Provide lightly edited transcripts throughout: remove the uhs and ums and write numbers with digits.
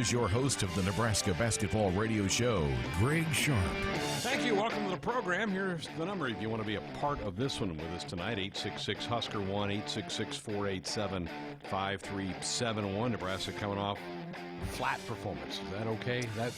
Is your host of the Nebraska Basketball Radio Show, Greg Sharpe. Thank you. Welcome to the program. Here's the number if you want to be a part of this one with us tonight. 866-HUSKER-1, 866-487-5371. Nebraska coming off flat performance. Is that okay? That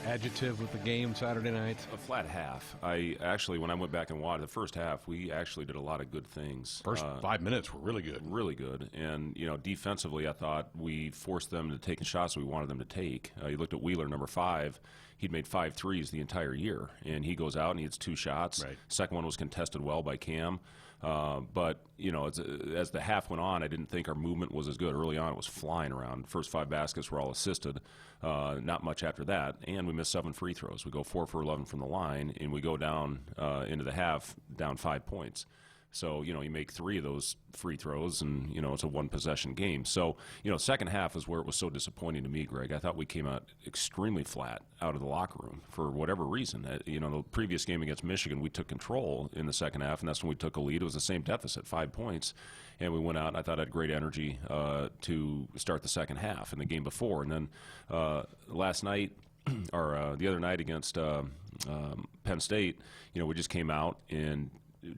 adjective with the game Saturday night? A flat half. I actually, when I went back and watched the first half, we actually did a lot of good things. First 5 minutes were really good. Really good. And, defensively, I thought we forced them to take the shots we wanted them to take. You looked at Wheeler, number 5. He'd made 5 threes the entire year. And he goes out and he hits 2 shots. Right. Second one was contested well by Cam. But, as the half went on, I didn't think our movement was as good. Early on, it was flying around. First 5 baskets were all assisted. Not much after that. And we missed 7 free throws. We go 4 for 11 from the line, and we go down into the half, down 5 points. So, you make 3 of those free throws, and, it's a one-possession game. So, second half is where it was so disappointing to me, Greg. I thought we came out extremely flat out of the locker room for whatever reason. The previous game against Michigan, we took control in the second half, and that's when we took a lead. It was the same deficit, 5 points. And we went out, and I thought I had great energy to start the second half in the game before. And then last night, or the other night against Penn State, we just came out and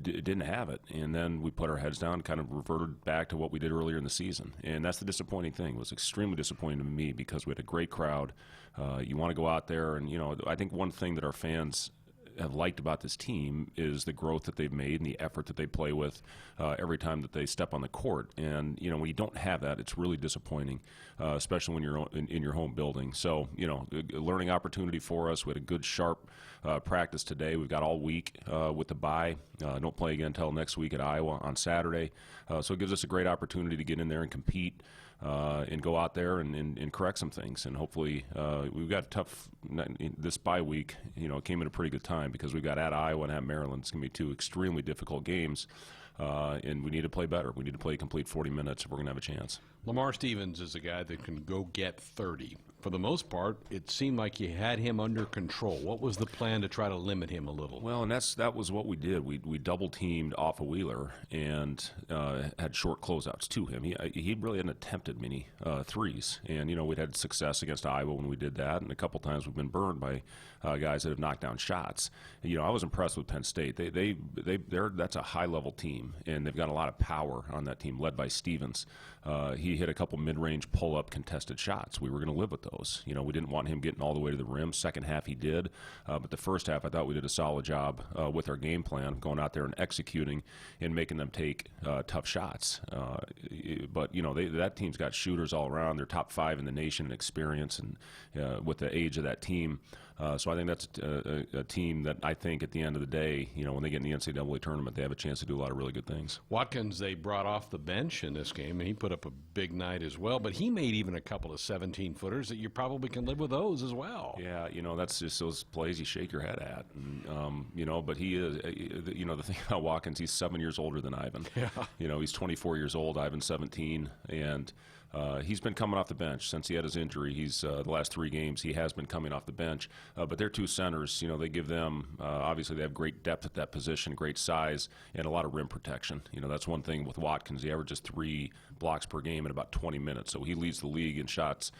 didn't have it, and then we put our heads down, kind of reverted back to what we did earlier in the season, and that's the disappointing thing. It was extremely disappointing to me because we had a great crowd. You want to go out there, and I think one thing that our fans have liked about this team is the growth that they've made and the effort that they play with every time that they step on the court. And when you don't have that, it's really disappointing, especially when you're in your home building. So a learning opportunity for us. We had a good, sharp practice today. We've got all week with the bye. Don't play again until next week at Iowa on Saturday. So it gives us a great opportunity to get in there and compete and go out there and correct some things. And hopefully we've got tough this bye week. It came at a pretty good time because we've got at Iowa and at Maryland. It's going to be 2 extremely difficult games. And we need to play better. We need to play a complete 40 minutes if we're going to have a chance. Lamar Stevens is a guy that can go get 30. For the most part, it seemed like you had him under control. What was the plan to try to limit him a little? Well, and that was what we did. We double-teamed off of Wheeler and had short closeouts to him. He really hadn't attempted many threes. And, we'd had success against Iowa when we did that, and a couple times we've been burned by guys that have knocked down shots. And, I was impressed with Penn State. That's a high-level team, and they've got a lot of power on that team, led by Stevens. He hit a couple mid-range pull-up contested shots. We were going to live with those. We didn't want him getting all the way to the rim. Second half he did, but the first half I thought we did a solid job with our game plan, going out there and executing and making them take tough shots. But that team's got shooters all around. They're top 5 in the nation in experience and with the age of that team. So I think that's a team that I think at the end of the day, when they get in the NCAA tournament, they have a chance to do a lot of really good things. Watkins, they brought off the bench in this game, and he put up a big night as well. But he made even a couple of 17-footers that you probably can live with those as well. Yeah, that's just those plays you shake your head at. And, but he is, the thing about Watkins, he's 7 years older than Ivan. Yeah. He's 24 years old, Ivan's 17, and he's been coming off the bench since he had his injury. He's the last 3 games he has been coming off the bench. But they're 2 centers. They give them obviously they have great depth at that position, great size, and a lot of rim protection. That's one thing with Watkins. He averages 3 blocks per game in about 20 minutes. So he leads the league in shots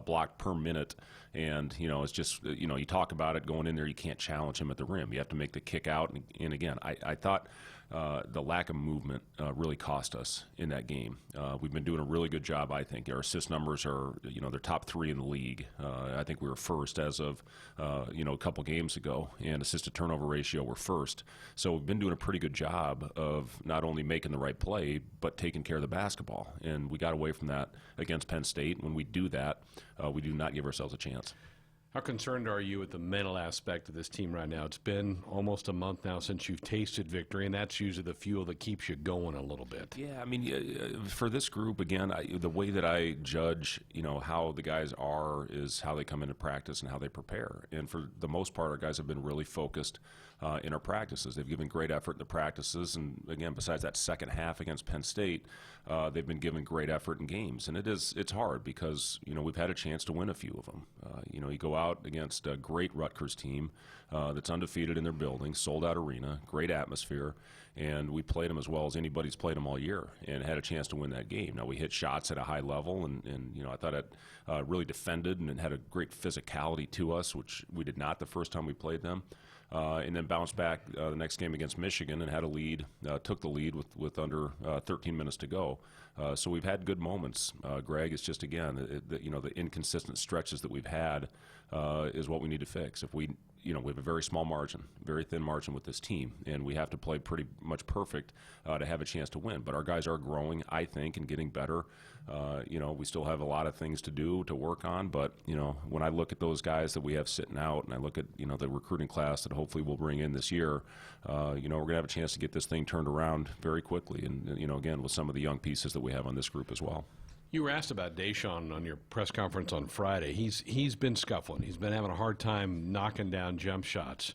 blocked per minute. And it's just you talk about it going in there. You can't challenge him at the rim. You have to make the kick out. And again, I thought the lack of movement really cost us in that game. We've been doing a really good job, I think. Our assist numbers are, they're top 3 in the league. I think we were first as of, a couple games ago, and assist-to-turnover ratio we're first. So we've been doing a pretty good job of not only making the right play, but taking care of the basketball. And we got away from that against Penn State. When we do that, we do not give ourselves a chance. How concerned are you with the mental aspect of this team right now? It's been almost a month now since you've tasted victory, and that's usually the fuel that keeps you going a little bit. Yeah, I mean, for this group, again, the way that I judge, how the guys are is how they come into practice and how they prepare. And for the most part, our guys have been really focused in our practices. They've given great effort in the practices, and again, besides that second half against Penn State, they've been giving great effort in games. And it's hard because, we've had a chance to win a few of them. You go out out against a great Rutgers team that's undefeated in their building, sold-out arena, great atmosphere, and we played them as well as anybody's played them all year and had a chance to win that game. Now, we hit shots at a high level, and I thought it really defended and it had a great physicality to us, which we did not the first time we played them. And then bounced back the next game against Michigan and had a lead, took the lead with under 13 minutes to go. So we've had good moments. Greg, it's just, again, the inconsistent stretches that we've had is what we need to fix. If we have a very small margin, very thin margin with this team, and we have to play pretty much perfect to have a chance to win. But our guys are growing, I think, and getting better. We still have a lot of things to do, to work on, but, when I look at those guys that we have sitting out and I look at, the recruiting class that hopefully we'll bring in this year, we're going to have a chance to get this thing turned around very quickly. And, again, with some of the young pieces that we have on this group as well. You were asked about Deshaun on your press conference on Friday. He's been scuffling. He's been having a hard time knocking down jump shots.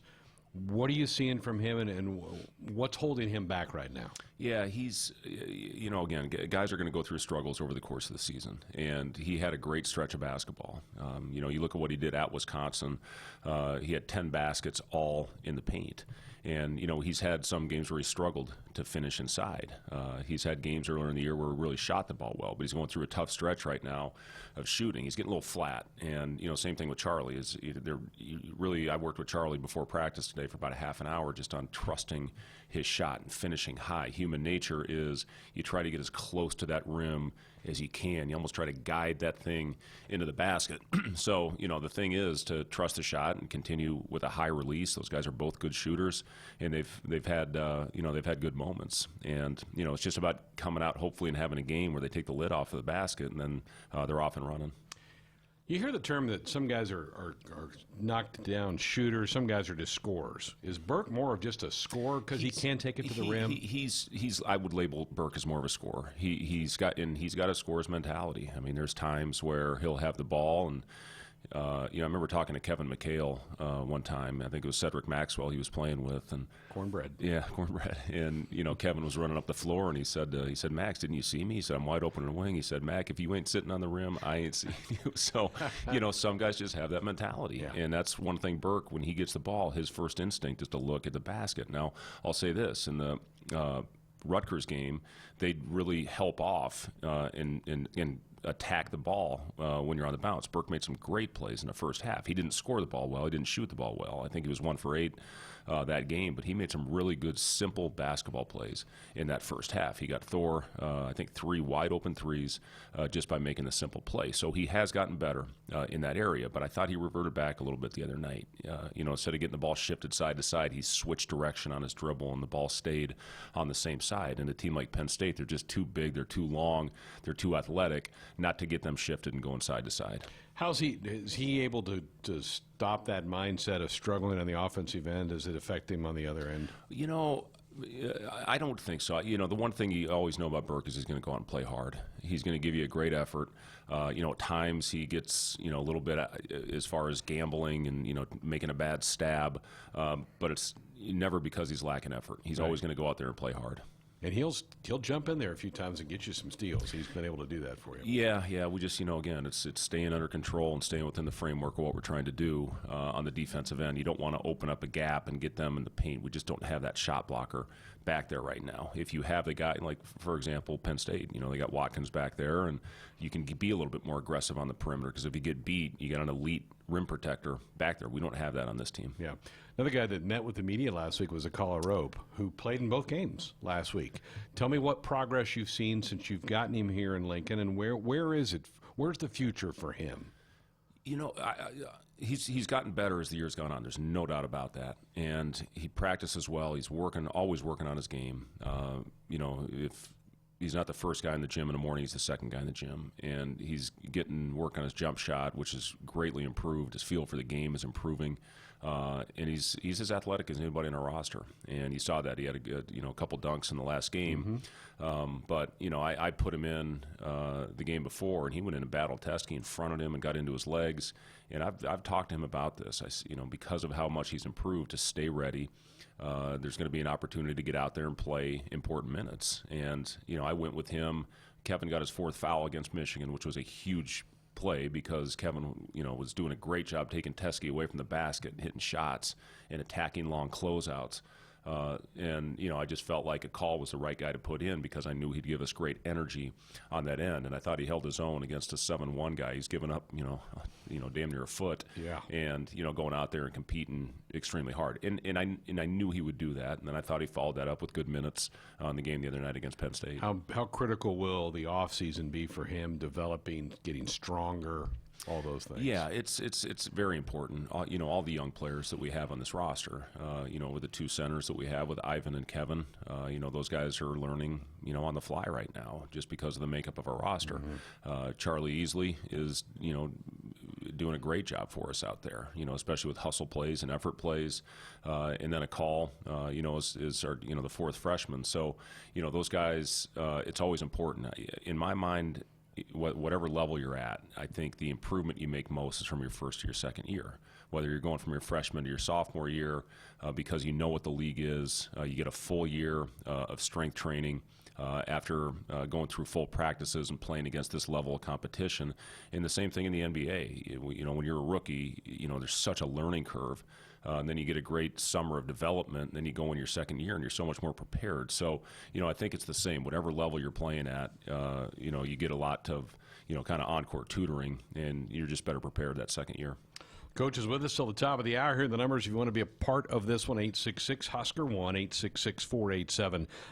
What are you seeing from him, and what's holding him back right now? Yeah, he's, again, guys are going to go through struggles over the course of the season, and he had a great stretch of basketball. You look at what he did at Wisconsin. He had 10 baskets all in the paint. And, he's had some games where he struggled to finish inside. He's had games earlier in the year where he really shot the ball well, but he's going through a tough stretch right now of shooting. He's getting a little flat. And, same thing with Charlie. I worked with Charlie before practice today for about a half an hour just on trusting his shot and finishing high. Human nature is you try to get as close to that rim as you can. You almost try to guide that thing into the basket. So, the thing is to trust the shot and continue with a high release. Those guys are both good shooters, and they've had good moments. And, it's just about coming out hopefully and having a game where they take the lid off of the basket and then they're off and running. You hear the term that some guys are knocked down shooters, some guys are just scorers. Is Burke more of just a scorer because he can take it to the rim? I would label Burke as more of a scorer. He's got a scorer's mentality. I mean, there's times where he'll have the ball and. I remember talking to Kevin McHale one time. I think it was Cedric Maxwell he was playing with, and cornbread. Yeah, cornbread. And Kevin was running up the floor, and he said, "Max, didn't you see me?" He said, "I'm wide open in the wing." He said, "Mac, if you ain't sitting on the rim, I ain't seeing you." So, some guys just have that mentality, and that's one thing. Burke, when he gets the ball, his first instinct is to look at the basket. Now, I'll say this: in the Rutgers game, they'd really help off in attack the ball when you're on the bounce. Burke made some great plays in the first half. He didn't score the ball well. He didn't shoot the ball well. I think he was 1 for 8 that game, but he made some really good, simple basketball plays in that first half. He got Thor, I think, 3 wide-open threes just by making the simple play. So he has gotten better in that area, but I thought he reverted back a little bit the other night. Instead of getting the ball shifted side to side, he switched direction on his dribble, and the ball stayed on the same side. And a team like Penn State, they're just too big, they're too long, they're too athletic not to get them shifted and going side to side. Is he able to stop that mindset of struggling on the offensive end? Does it affect him on the other end? I don't think so. The one thing you always know about Burke is he's going to go out and play hard. He's going to give you a great effort. At times he gets, a little bit as far as gambling and, making a bad stab. But it's never because he's lacking effort. He's always going to go out there and play hard. And he'll jump in there a few times and get you some steals. He's been able to do that for you. Yeah. We just, again, it's staying under control and staying within the framework of what we're trying to do on the defensive end. You don't want to open up a gap and get them in the paint. We just don't have that shot blocker back there right now. If you have the guy, like, for example, Penn State, they got Watkins back there, and you can be a little bit more aggressive on the perimeter because if you get beat, you got an elite rim protector back there. We don't have that on this team. Yeah. Another guy that met with the media last week was Akala Rope, who played in both games last week. Tell me what progress you've seen since you've gotten him here in Lincoln, and where is it? Where's the future for him? He's gotten better as the year's gone on. There's no doubt about that. And he practices well. He's always working on his game. If he's not the first guy in the gym in the morning, he's the second guy in the gym. And he's getting work on his jump shot, which is greatly improved. His feel for the game is improving. And he's as athletic as anybody on our roster. And you saw that. He had a couple dunks in the last game. But I put him in the game before, and he went in a battle test. He confronted him and got into his legs. And I've talked to him about this. Because of how much he's improved, to stay ready. There's going to be an opportunity to get out there and play important minutes. And I went with him. Kevin got his 4th foul against Michigan, which was a huge play because Kevin, was doing a great job taking Teskey away from the basket, hitting shots, and attacking long closeouts. I just felt like a call was the right guy to put in because I knew he'd give us great energy on that end, and I thought he held his own against a 7-1 guy. He's given up, damn near a foot, and going out there and competing extremely hard. And I knew he would do that, and then I thought he followed that up with good minutes on the game the other night against Penn State. How critical will the offseason be for him developing, getting stronger? All those things. Yeah, it's very important. All the young players that we have on this roster, with the two centers that we have with Ivan and Kevin, those guys are learning, on the fly right now just because of the makeup of our roster. Charlie Easley is, doing a great job for us out there, especially with hustle plays and effort plays. And then a call, is our, the fourth freshman. So, those guys, it's always important. In my mind, whatever level you're at, I think the improvement you make most is from your first to your second year. Whether you're going from your freshman to your sophomore year, because you know what the league is, you get a full year of strength training after going through full practices and playing against this level of competition. And the same thing in the NBA. When you're a rookie, there's such a learning curve. And then you get a great summer of development, and then you go in your second year, and you're so much more prepared. So, I think it's the same. Whatever level you're playing at, you get a lot of, kind of on-court tutoring, and you're just better prepared that second year. Coach is with us till the top of the hour. Here are the numbers if you want to be a part of this one. 866-HUSKER-1,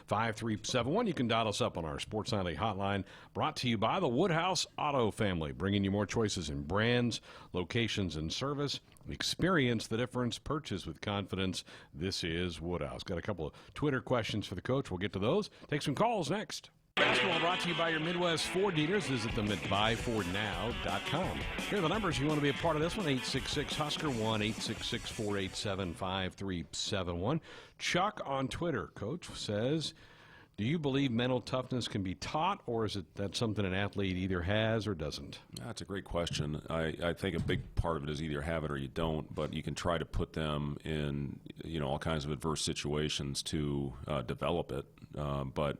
866-487-5371. You can dial us up on our Sports Sunday hotline, brought to you by the Woodhouse Auto family, bringing you more choices in brands, locations, and service. Experience the difference. Purchase with confidence. This is Woodhouse. Got a couple of Twitter questions for the coach. We'll get to those. Take some calls next. Basketball brought to you by your Midwest Ford dealers. Visit them at buyfordnow.com. Here are the numbers if you want to be a part of this one. 866-HUSKER-1, 866-487-5371. Chuck on Twitter, Coach, says, do you believe mental toughness can be taught, or is it that something an athlete either has or doesn't? That's a great question. I think a big part of it is either have it or you don't, but you can try to put them in, all kinds of adverse situations to develop it. But,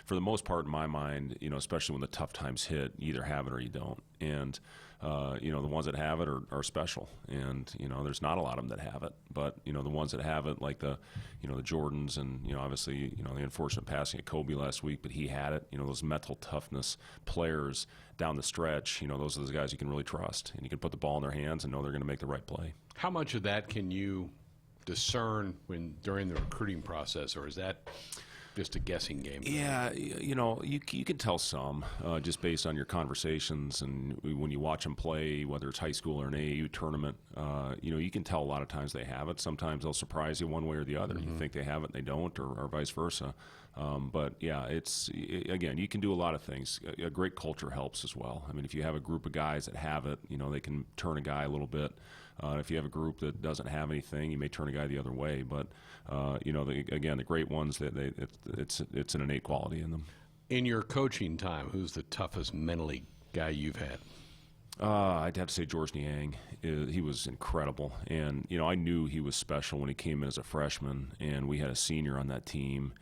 for the most part, in my mind, especially when the tough times hit, you either have it or you don't. And, the ones that have it are special. And, there's not a lot of them that have it. But, the ones that have it, like the Jordans and, obviously, the unfortunate passing of Kobe last week, but he had it. Those mental toughness players down the stretch, those are the guys you can really trust. And you can put the ball in their hands and know they're going to make the right play. How much of that can you discern during the recruiting process, or is that just a guessing game? Yeah, you can tell some just based on your conversations and when you watch them play, whether it's high school or an AAU tournament. You can tell a lot of times they have it. Sometimes they'll surprise you one way or the other. You think they have it and they don't, or vice versa. But yeah, again, you can do a lot of things. A great culture helps as well. I mean, if you have a group of guys that have it, they can turn a guy a little bit. If you have a group that doesn't have anything, you may turn a guy the other way. But the great ones, it's an innate quality in them. In your coaching time, who's the toughest mentally guy you've had? I'd have to say George Niang. He was incredible, and I knew he was special when he came in as a freshman, and we had a senior on that team.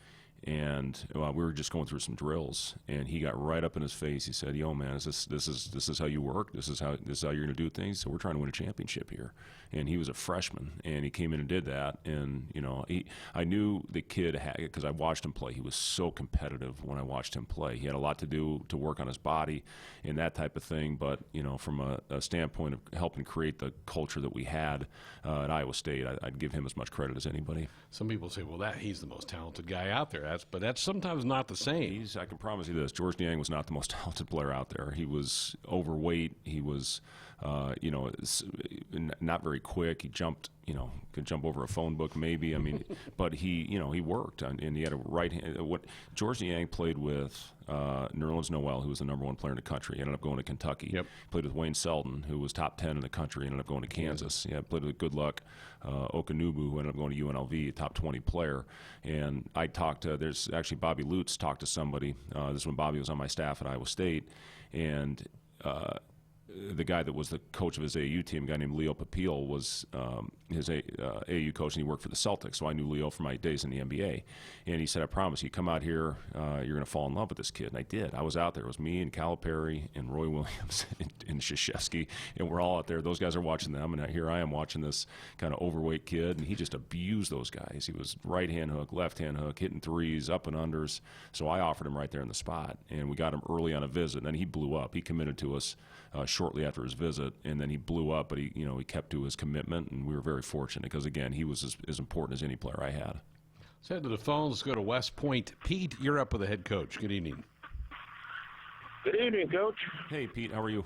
And we were just going through some drills, and he got right up in his face. He said, "Yo, man, this is how you work. This is how you're going to do things. So we're trying to win a championship here." And he was a freshman, and he came in and did that. And I knew the kid had, because I watched him play. He was so competitive when I watched him play. He had a lot to do to work on his body and that type of thing. But from a standpoint of helping create the culture that we had at Iowa State, I'd give him as much credit as anybody. Some people say, "Well, he's the most talented guy out there." But that's sometimes not the same. I can promise you this: George Niang was not the most talented player out there. He was overweight. He was, not very quick. He jumped, could jump over a phone book maybe. I mean, but he worked, and he had a right hand. What George Niang played with Nerlens Noel, who was the number one player in the country, ended up going to Kentucky. Yep. Played with Wayne Selden, who was top 10 in the country, ended up going to Kansas. Yeah, played with Good Luck Okanubu, who ended up going to UNLV, a top 20 player. And I talked to, there's actually Bobby Lutz talked to somebody. This is when Bobby was on my staff at Iowa State, and the guy that was the coach of his AAU team, a guy named Leo Papil, was his AAU coach, and he worked for the Celtics. So I knew Leo from my days in the NBA. And he said, I promise you, come out here, you're going to fall in love with this kid. And I did. I was out there. It was me and Calipari and Roy Williams and Krzyzewski, and we're all out there. Those guys are watching them, and here I am watching this kind of overweight kid, and he just abused those guys. He was right-hand hook, left-hand hook, hitting threes, up and unders. So I offered him right there in the spot, and we got him early on a visit. And then he blew up. He committed to us shortly after his visit, and then he blew up, but he kept to his commitment, and we were very fortunate because, again, he was as important as any player I had. Let's head to the phones. Let's go to West Point. Pete, you're up with the head coach. Good evening. Good evening, Coach. Hey, Pete, how are you?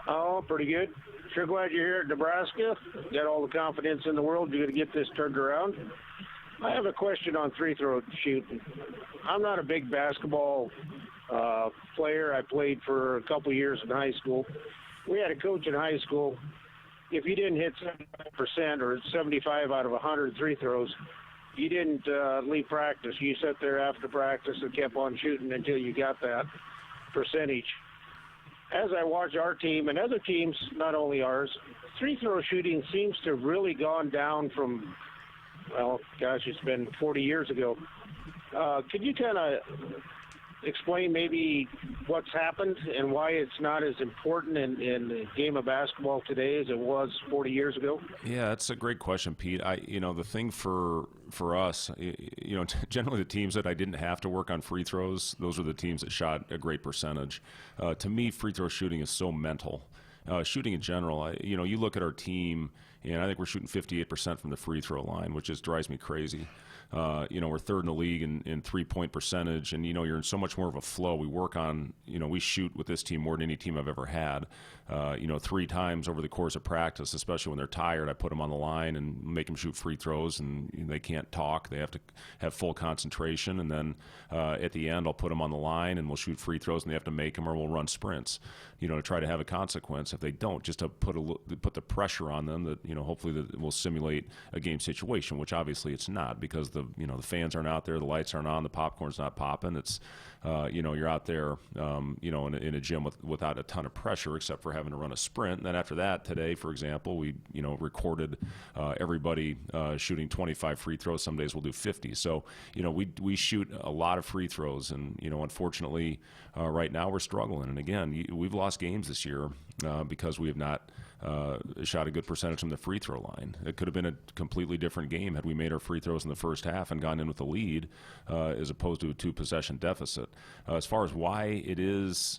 Oh, pretty good. Sure glad you're here at Nebraska. Got all the confidence in the world you're going to get this turned around. I have a question on free throw shooting. I'm not a big basketball player. I played for a couple years in high school. We had a coach in high school. If you didn't hit 75% or 75 out of 100 free throws, you didn't leave practice. You sat there after practice and kept on shooting until you got that percentage. As I watch our team and other teams, not only ours, free throw shooting seems to have really gone down from, well, gosh, it's been 40 years ago. Could you kind of explain maybe what's happened and why it's not as important in the game of basketball today as it was 40 years ago? Yeah, that's a great question, Pete. The thing for us, generally the teams that I didn't have to work on free throws, those were the teams that shot a great percentage. To me, free throw shooting is so mental. Shooting in general, you look at our team, and I think we're shooting 58% from the free throw line, which just drives me crazy. We're third in the league in three-point percentage, and, you're in so much more of a flow. We work on, we shoot with this team more than any team I've ever had. 3 times over the course of practice, especially when they're tired, I put them on the line and make them shoot free throws, and they can't talk. They have to have full concentration, and then at the end, I'll put them on the line, and we'll shoot free throws, and they have to make them, or we'll run sprints, to try to have a consequence. If they don't, just to put the pressure on them that, hopefully that will simulate a game situation, which obviously it's not, because the fans aren't out there, the lights aren't on, the popcorn's not popping. It's, you're out there, in a gym without a ton of pressure, except for having to run a sprint. And then after that, today, for example, we, recorded everybody shooting 25 free throws. Some days we'll do 50. So, we shoot a lot of free throws, and, unfortunately, right now we're struggling. And again, we've lost games this year because we have not shot a good percentage from the free throw line. It could have been a completely different game had we made our free throws in the first half and gone in with the lead, as opposed to a 2-possession deficit. As far as why it is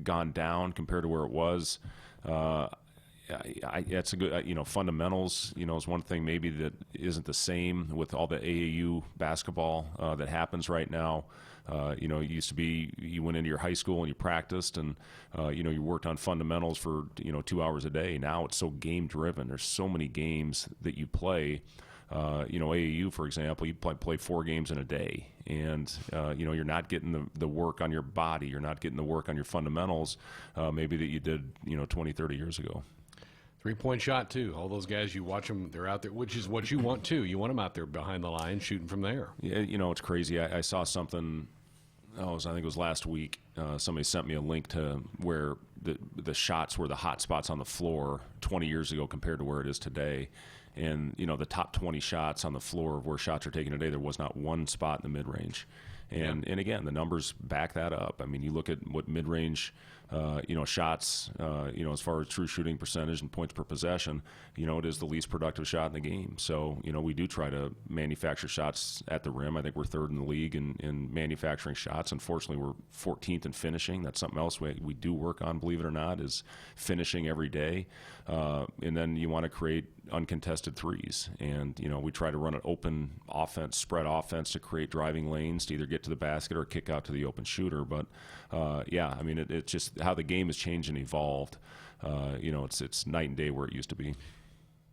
gone down compared to where it was, that's a good, fundamentals, is one thing maybe that isn't the same with all the AAU basketball that happens right now. It used to be you went into your high school and you practiced, and you worked on fundamentals for 2 hours a day. Now it's so game driven. There's so many games that you play. AAU, for example, you play 4 games in a day, and you're not getting the work on your body. You're not getting the work on your fundamentals, maybe that you did 20, 30 years ago. Three-point shot, too. All those guys, you watch them, they're out there, which is what you want, too. You want them out there behind the line shooting from there. Yeah, it's crazy. I saw something, I think it was last week. Somebody sent me a link to where the shots were the hot spots on the floor 20 years ago compared to where it is today. And, the top 20 shots on the floor of where shots are taken today, there was not one spot in the mid-range. And again, the numbers back that up. I mean, you look at what mid-range, shots, as far as true shooting percentage and points per possession, it is the least productive shot in the game. So, we do try to manufacture shots at the rim. I think we're third in the league in manufacturing shots. Unfortunately, we're 14th in finishing. That's something else we do work on, believe it or not, is finishing every day. And then you want to create uncontested threes. And, we try to run an open offense, spread offense to create driving lanes to either get to the basket or kick out to the open shooter. But, it's just how the game has changed and evolved. It's night and day where it used to be.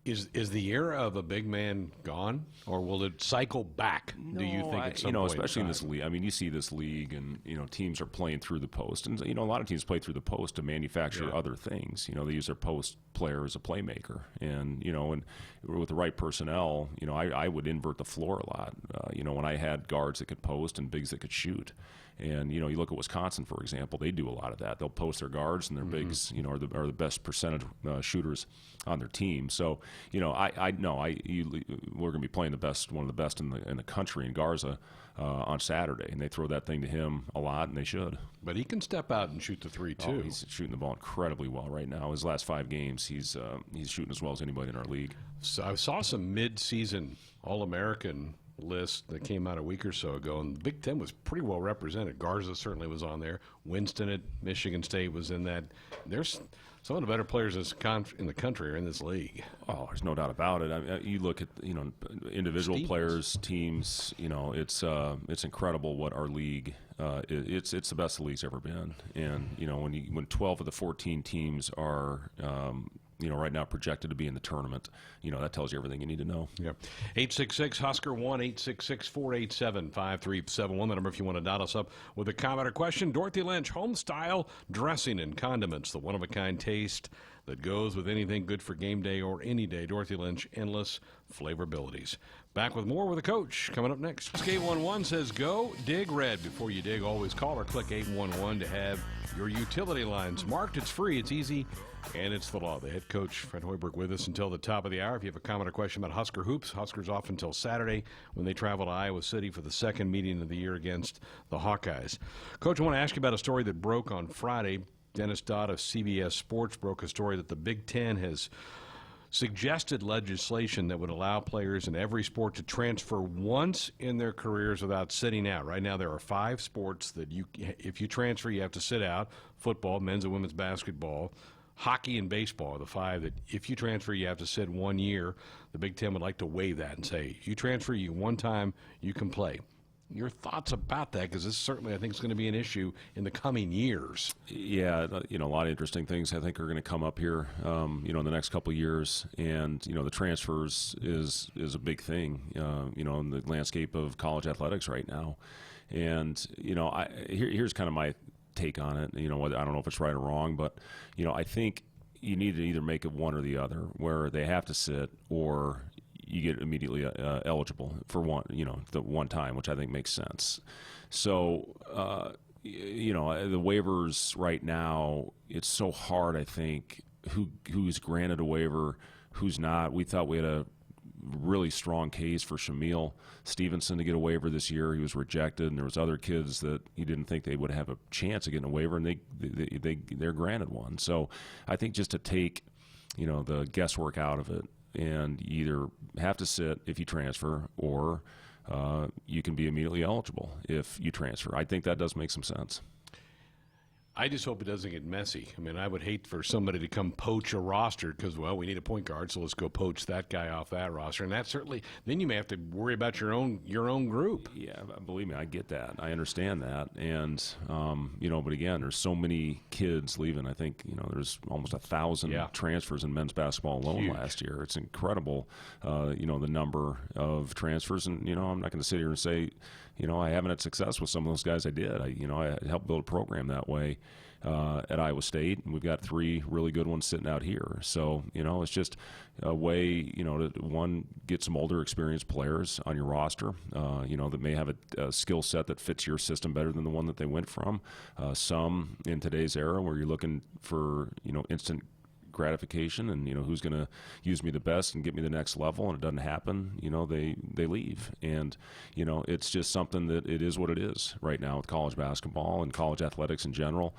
Is the era of a big man gone, or will it cycle back? Do you think at some point especially in this league? I mean, you see this league, and teams are playing through the post, and a lot of teams play through the post to manufacture other things. They use their post player as a playmaker, and and with the right personnel, I would invert the floor a lot. When I had guards that could post and bigs that could shoot. And you look at Wisconsin, for example. They do a lot of that. They'll post their guards, and their bigs, are the best percentage shooters on their team. So, we're going to be playing one of the best in the country in Garza on Saturday, and they throw that thing to him a lot, and they should. But he can step out and shoot the three too. Oh, he's shooting the ball incredibly well right now. His last 5 games, he's shooting as well as anybody in our league. So I saw some mid-season All-American list that came out a week or so ago, and the Big Ten was pretty well represented. Garza certainly was on there. Winston at Michigan State was in that. There's some of the better players in the country are in this league. Oh, there's no doubt about it. I mean, you look at individual players, teams. It's incredible what our league. It's the best the league's ever been. And when 12 of the 14 teams are right now projected to be in the tournament, that tells you everything you need to know. Yep. 866-HUSKER 1-866-487-5371. The number if you want to dot us up with a comment or question. Dorothy Lynch, home style dressing and condiments, the one-of-a-kind taste that goes with anything good for game day or any day. Dorothy Lynch, endless flavorabilities. Back with more with the coach coming up next. 811 says, go dig red. Before you dig, always call or click 811 to have your utility lines marked. It's free, it's easy, and it's the law. The head coach, Fred Hoiberg, with us until the top of the hour. If you have a comment or question about Husker hoops, Huskers off until Saturday when they travel to Iowa City for the second meeting of the year against the Hawkeyes. Coach, I want to ask you about a story that broke on Friday. Dennis Dodd of CBS Sports broke a story that the Big Ten has suggested legislation that would allow players in every sport to transfer once in their careers without sitting out. Right now there are 5 sports that if you transfer, you have to sit out. Football, men's and women's basketball, hockey, and baseball are the 5 that if you transfer, you have to sit 1 year. The Big Ten would like to waive that and say, if you transfer, you one time, you can play. Your thoughts about that, because this certainly, I think, is going to be an issue in the coming years. Yeah, a lot of interesting things I think are going to come up here, in the next couple of years. And, the transfers is a big thing, in the landscape of college athletics right now. And, here's kind of my take on it. I don't know if it's right or wrong, but, I think you need to either make it one or the other, where they have to sit or you get immediately eligible for the one time, which I think makes sense. So, the waivers right now, it's so hard, I think, who's granted a waiver, who's not. We thought we had a really strong case for Shamil Stevenson to get a waiver this year. He was rejected, and there was other kids that he didn't think they would have a chance of getting a waiver, and they're granted one. So I think just to take, the guesswork out of it, and you either have to sit if you transfer, or you can be immediately eligible if you transfer. I think that does make some sense. I just hope it doesn't get messy. I mean, I would hate for somebody to come poach a roster because, well, we need a point guard, so let's go poach that guy off that roster. And that certainly, then you may have to worry about your own group. Yeah, believe me, I get that. I understand that. And, but again, there's so many kids leaving. I think, there's almost 1,000 transfers in men's basketball alone last year. It's incredible, the number of transfers. And, I'm not going to sit here and say, I haven't had success with some of those guys I did. I helped build a program that way at Iowa State, and we've got 3 really good ones sitting out here. So, it's just a way, to, one, get some older, experienced players on your roster, that may have a skill set that fits your system better than the one that they went from. Some in today's era where you're looking for, instant gratification and who's going to use me the best and get me the next level, and it doesn't happen, they leave. And it's just something that it is what it is right now with college basketball and college athletics in general.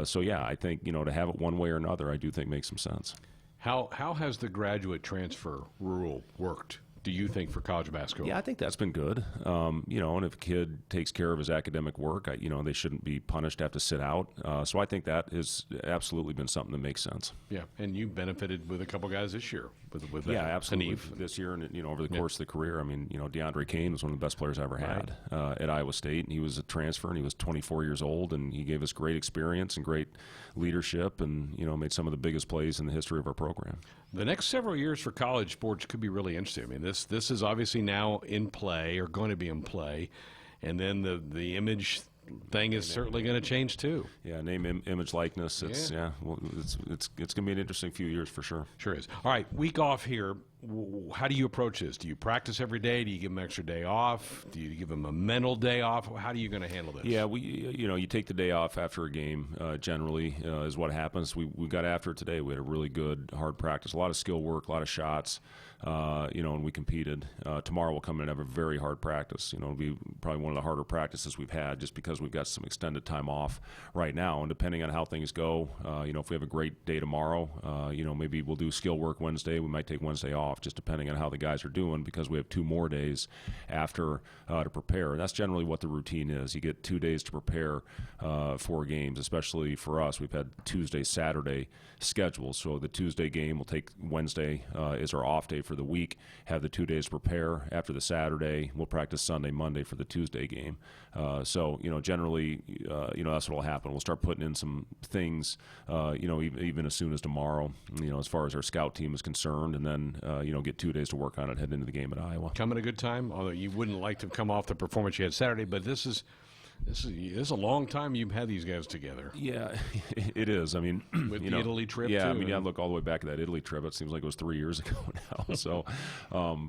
So yeah, I think to have it one way or another, I do think makes some sense. How has the graduate transfer rule worked? do you think, for college basketball? Yeah, I think that's been good. And if a kid takes care of his academic work, they shouldn't be punished to have to sit out. So I think that has absolutely been something that makes sense. Yeah, and you benefited with a couple guys this year with that. Yeah, absolutely. Hanif. This year and over the course of the career, DeAndre Kane was one of the best players I ever had at Iowa State, and he was a transfer, and he was 24 years old, and he gave us great experience and great leadership, and made some of the biggest plays in the history of our program. The next several years for college sports could be really interesting. I mean, this is obviously now in play, or going to be in play, and then the image thing is certainly going to change too. Yeah, name, image, likeness. It's going to be an interesting few years for sure. Sure is. All right, week off here. How do you approach this? Do you practice every day? Do you give them an extra day off? Do you give them a mental day off? How are you going to handle this? Yeah, you take the day off after a game. Generally, is what happens. We got after it today. We had a really good hard practice, a lot of skill work, a lot of shots. And we competed. Tomorrow we'll come in and have a very hard practice. It'll be probably one of the harder practices we've had, just because we've got some extended time off right now. And depending on how things go, if we have a great day tomorrow, maybe we'll do skill work Wednesday. We might take Wednesday off, just depending on how the guys are doing, because we have 2 more days after to prepare. And that's generally what the routine is. You get 2 days to prepare for games, especially for us. We've had Tuesday, Saturday schedules. So the Tuesday game will take Wednesday is our off day for the week, have the 2 days to prepare. After the Saturday, we'll practice Sunday, Monday for the Tuesday game. Generally, that's what will happen. We'll start putting in some things, even as soon as tomorrow, as far as our scout team is concerned, and then, get 2 days to work on it heading into the game at Iowa. Come at a good time, although you wouldn't like to come off the performance you had Saturday, but this is a long time you've had these guys together. Yeah, it is. I mean, with the Italy trip. Yeah, too, I look all the way back at that Italy trip. It seems like it was 3 years ago now. So,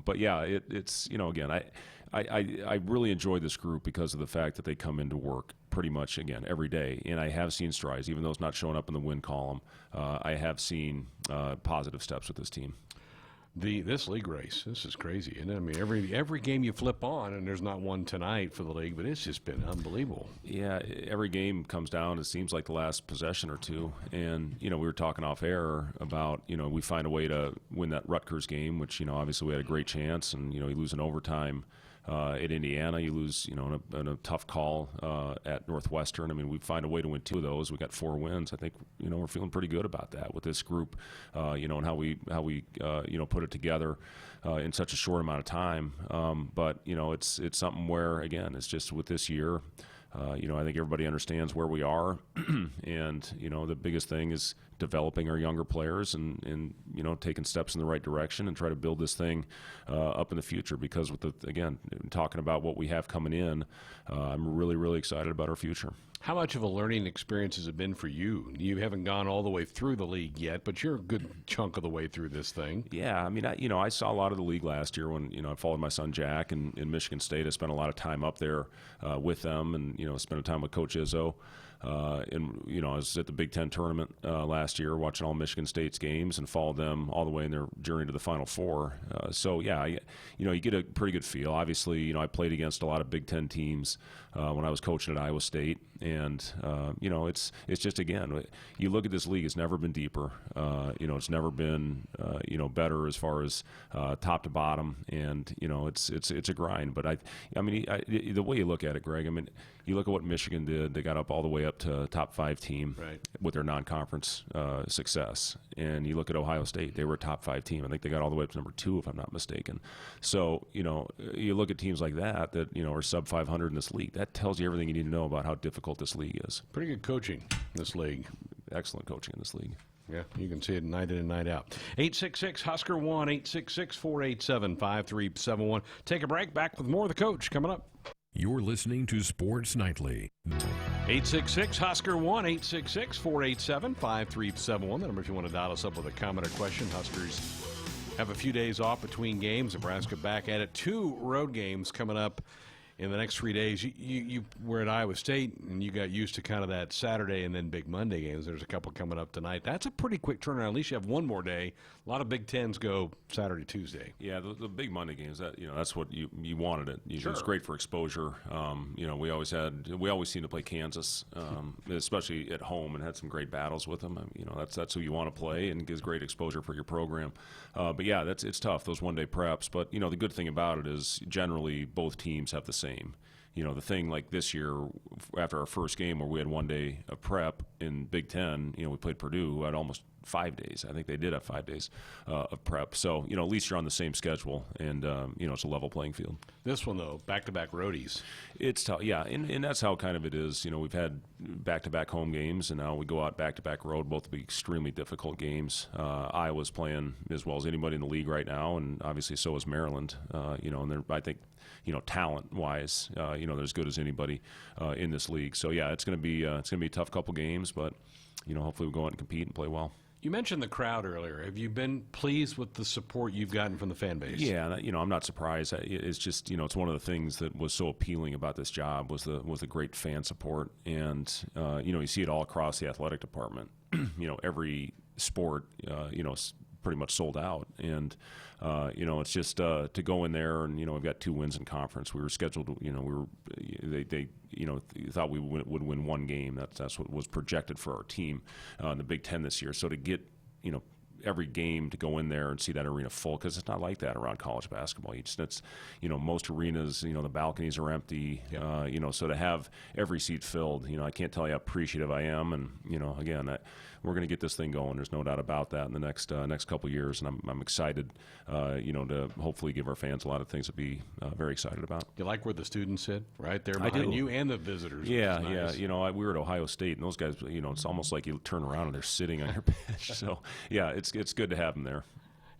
but yeah, it's again, I really enjoy this group because of the fact that they come into work pretty much again every day, and I have seen strides, even though it's not showing up in the win column. I have seen positive steps with this team. This league race, this is crazy, isn't it? I mean, every game you flip on, and there's not one tonight for the league, but it's just been unbelievable. Yeah, every game comes down, it seems like the last possession or two. And, we were talking off air about, we find a way to win that Rutgers game, which, obviously we had a great chance, and, you lose in overtime. At Indiana, you lose, in a tough call at Northwestern. I mean, we find a way to win 2 of those. We got 4 wins. I think, we're feeling pretty good about that with this group, and how we put it together in such a short amount of time. But it's something where, again, it's just with this year. I think everybody understands where we are, and the biggest thing is developing our younger players and taking steps in the right direction and try to build this thing up in the future. Because talking about what we have coming in, I'm really, really excited about our future. How much of a learning experience has it been for you? You haven't gone all the way through the league yet, but you're a good chunk of the way through this thing. Yeah, I mean, I saw a lot of the league last year when, I followed my son Jack in Michigan State. I spent a lot of time up there with them, and, spent time with Coach Izzo. I was at the Big Ten tournament last year, watching all Michigan State's games and followed them all the way in their journey to the Final Four. You get a pretty good feel. Obviously, I played against a lot of Big Ten teams when I was coaching at Iowa State, and it's just, again, you look at this league; it's never been deeper. It's never been better as far as top to bottom, and it's a grind. But the way you look at it, Greg, I mean, you look at what Michigan did; they got up all the way up to top 5 team with their non-conference success. And you look at Ohio State; they were a top 5 team. I think they got all the way up to number 2, if I'm not mistaken. So you look at teams like that are sub 500 in this league. That tells you everything you need to know about how difficult this league is. Pretty good coaching in this league. Excellent coaching in this league. Yeah, you can see it night in and night out. 866-HUSKER-1, 866-487-5371. Take a break. Back with more of the coach coming up. You're listening to Sports Nightly. 866-HUSKER-1, 866-487-5371. The number if you want to dial us up with a comment or question. Huskers have a few days off between games. Nebraska back at it. 2 road games coming up in the next 3 days, you were at Iowa State, and you got used to kind of that Saturday and then big Monday games. There's a couple coming up tonight. That's a pretty quick turnaround. At least you have one more day. A lot of Big Tens go Saturday, Tuesday. Yeah, the big Monday games. That's what you wanted it. Sure. It's great for exposure. We always seem to play Kansas, especially at home, and had some great battles with them. That's who you want to play, and gives great exposure for your program. But yeah, it's tough, those one-day preps. But the good thing about it is generally both teams have the same. The thing like this year, after our first game where we had 1 day of prep in Big Ten, we played Purdue, who had almost 5 days. I think they did have 5 days of prep. So, at least you're on the same schedule, and, it's a level playing field. This one, though, back-to-back roadies. It's tough, yeah, and that's how kind of it is. We've had back-to-back home games, and now we go out back-to-back road. Both will be extremely difficult games. Iowa's playing as well as anybody in the league right now, and obviously so is Maryland. And they're, I think, talent-wise, they're as good as anybody in this league. So yeah, it's going to be a tough couple games, but hopefully we'll go out and compete and play well. You mentioned the crowd earlier. Have you been pleased with the support you've gotten from the fan base? Yeah, I'm not surprised. It's just, it's one of the things that was so appealing about this job was the great fan support, and you see it all across the athletic department. Every sport, is pretty much sold out, and it's just to go in there, and we've got 2 wins in conference. We were scheduled to, they thought we would win 1 game. That's what was projected for our team in the Big Ten this year. So to get every game to go in there and see that arena full, because it's not like that around college basketball. It's most arenas, the balconies are empty. Yep. So to have every seat filled, I can't tell you how appreciative I am, and again, we're going to get this thing going. There's no doubt about that in the next couple of years, and I'm excited, to hopefully give our fans a lot of things to be very excited about. You like where the students sit, right there behind you and the visitors? Yeah, nice. yeah. We were at Ohio State, and those guys, it's almost like you turn around and they're sitting on your bench. So yeah, it's good to have them there.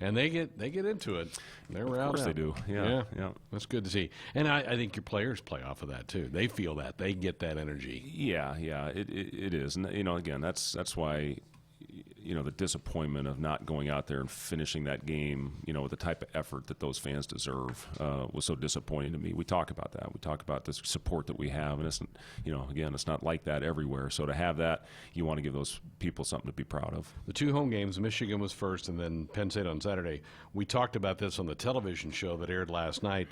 And they get into it. They're around. Of course they do. Yeah. That's good to see. And I think your players play off of that too. They feel that. They get that energy. Yeah. It is. And again, that's why the disappointment of not going out there and finishing that game, with the type of effort that those fans deserve, was so disappointing to me. We talk about that. We talk about the support that we have, and it's, again, it's not like that everywhere. So to have that, you want to give those people something to be proud of. The 2 home games, Michigan was first, and then Penn State on Saturday. We talked about this on the television show that aired last night.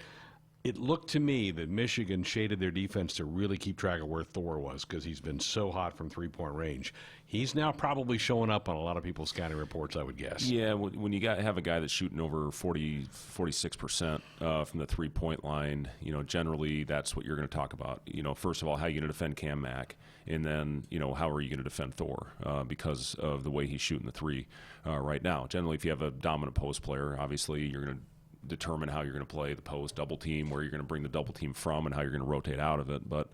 It looked to me that Michigan shaded their defense to really keep track of where Thor was, because he's been so hot from three-point range. He's now probably showing up on a lot of people's scouting reports, I would guess. Yeah, when you have a guy that's shooting over 46% from the three-point line, generally that's what you're going to talk about. First of all, how are you going to defend Cam Mack? And then, how are you going to defend Thor because of the way he's shooting the three right now? Generally, if you have a dominant post player, obviously you're going to determine how you're going to play the post double team, where you're going to bring the double team from, and how you're going to rotate out of it. But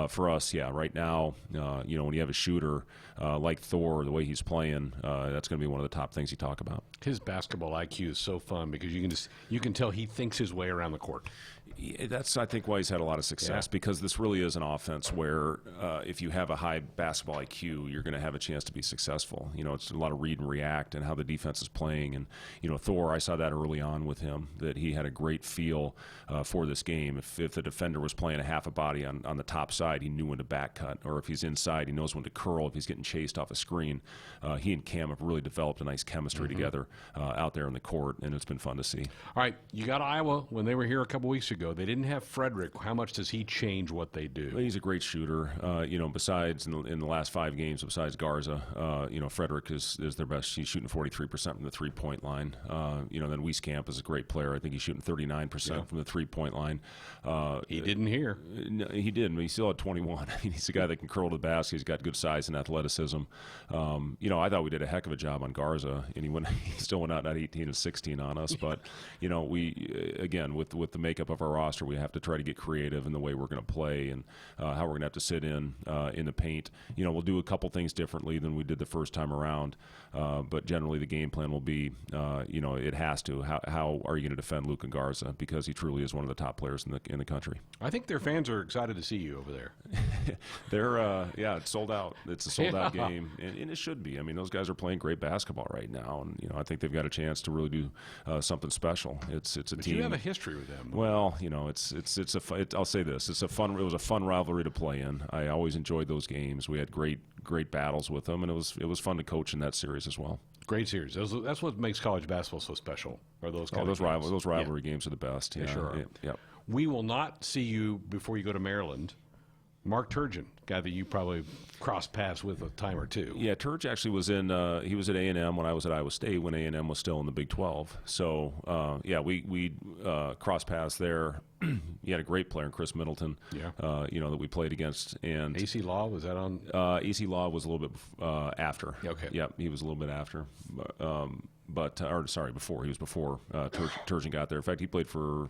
for us, right now, when you have a shooter like Thor, the way he's playing, that's going to be one of the top things you talk about. His basketball IQ is so fun, because you can tell he thinks his way around the court. That's, I think, why he's had a lot of success, because this really is an offense where if you have a high basketball IQ, you're going to have a chance to be successful. It's a lot of read and react and how the defense is playing. And, Thor, I saw that early on with him, that he had a great feel for this game. If the defender was playing a half a body on the top side, he knew when to back cut. Or if he's inside, he knows when to curl. If he's getting chased off a screen, he and Cam have really developed a nice chemistry together out there in the court, and it's been fun to see. All right, you got Iowa when they were here a couple weeks ago. They didn't have Frederick. How much does he change what they do? Well, he's a great shooter. Besides in the last 5 games, besides Garza, Frederick is their best. He's shooting 43% from the three-point line. Then Wieskamp is a great player. I think he's shooting 39% from the three-point line. He didn't here. No, he didn't, but he still had 21. He's a guy that can curl to the basket. He's got good size and athleticism. I thought we did a heck of a job on Garza, and he still went out at 18 and 16 on us. But we again with the makeup of our roster, we have to try to get creative in the way we're going to play and how we're going to have to sit in the paint. We'll do a couple things differently than we did the first time around, but generally the game plan will be, it has to. How are you going to defend Luka Garza, because he truly is one of the top players in the country. I think their fans are excited to see you over there. They're it's sold out. It's a sold out game, and it should be. I mean, those guys are playing great basketball right now, and I think they've got a chance to really do something special. It's a team. You have a history with them. Well, well, I'll say this: it was a fun rivalry to play in. I always enjoyed those games. We had great battles with them, and it was fun to coach in that series as well. Great series. That's what makes college basketball so special. Are those kind of games. Those rivalry games are the best. They sure are. Yeah. We will not see you before you go to Maryland. Mark Turgeon, guy that you probably crossed paths with a time or two. Yeah, Turge actually was he was at A&M when I was at Iowa State when A&M was still in the Big 12. So, we crossed paths there. He had a great player in Chris Middleton, that we played against. And AC Law, was that on? AC Law was a little bit after. Okay. Yeah, he was a little bit after. Before. He was before Turgeon got there. In fact, he played for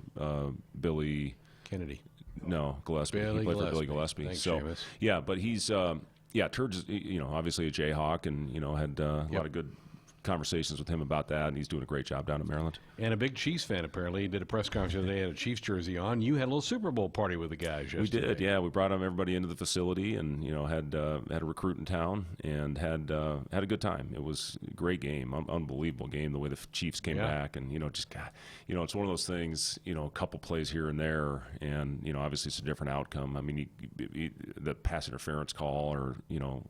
Billy Kennedy. No, Gillespie. He played for Billy Gillespie. Thanks, so, Seamus. yeah, but he's, Turge is, obviously a Jayhawk, and, had a lot of good conversations with him about that, and he's doing a great job down in Maryland. And a big Chiefs fan, apparently. He did a press conference the other day, had a Chiefs jersey on. You had a little Super Bowl party with the guys yesterday. We did, yeah. We brought everybody into the facility and, had a recruit in town and had a good time. It was a great game, unbelievable game, the way the Chiefs came back. And, it's one of those things, a couple plays here and there, and, obviously it's a different outcome. I mean, the pass interference call or, you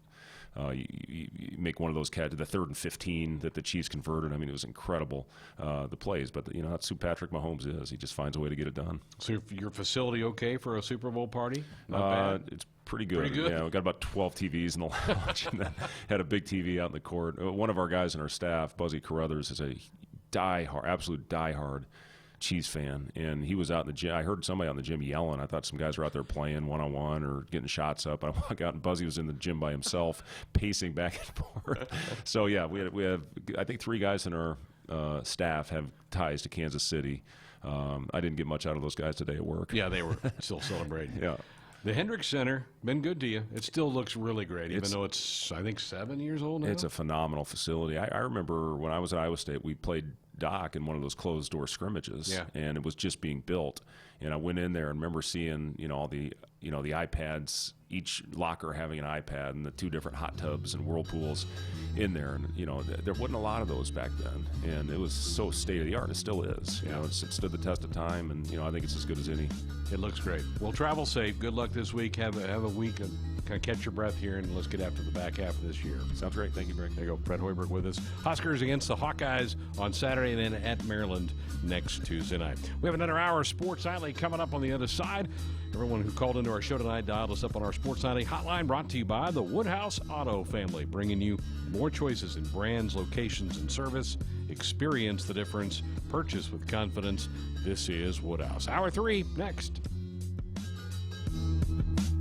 make one of those catches, the 3rd and 15 that the Chiefs converted. I mean, it was incredible, the plays. But, that's who Patrick Mahomes is. He just finds a way to get it done. So your facility okay for a Super Bowl party? Not bad? It's pretty good. Pretty good? Yeah, we've got about 12 TVs in the lounge and then had a big TV out in the court. One of our guys in our staff, Buzzy Carruthers, is a absolute diehard Chiefs fan, and he was out in the gym. I heard somebody out in the gym yelling. I thought some guys were out there playing one-on-one or getting shots up. I walk out, and Buzzy was in the gym by himself, pacing back and forth. So, yeah, we have I think 3 guys in our staff have ties to Kansas City. I didn't get much out of those guys today at work. Yeah, they were still celebrating. Yeah. The Hendricks Center, been good to you. It still looks really great, even though it's, I think, 7 years old now. It's a phenomenal facility. I remember when I was at Iowa State, we played Doc in one of those closed-door scrimmages, and it was just being built. And I went in there and remember seeing, all the iPads, each locker having an iPad, and the 2 different hot tubs and whirlpools in there. And, there wasn't a lot of those back then. And it was so state-of-the-art. It still is. It stood the test of time, and, I think it's as good as any. It looks great. Well, travel safe. Good luck this week. Have a week and kind of catch your breath here, and let's get after the back half of this year. Sounds great. Thank you, Greg. There you go. Fred Hoiberg with us. Huskers against the Hawkeyes on Saturday, and then at Maryland next Tuesday night. We have another hour of Sports Nightly coming up on the other side. Everyone who called into our show tonight dialed us up on our Sports Nightly hotline, brought to you by the Woodhouse Auto family, bringing you more choices in brands, locations, and service. Experience the difference. Purchase with confidence. This is Woodhouse. Hour 3 next.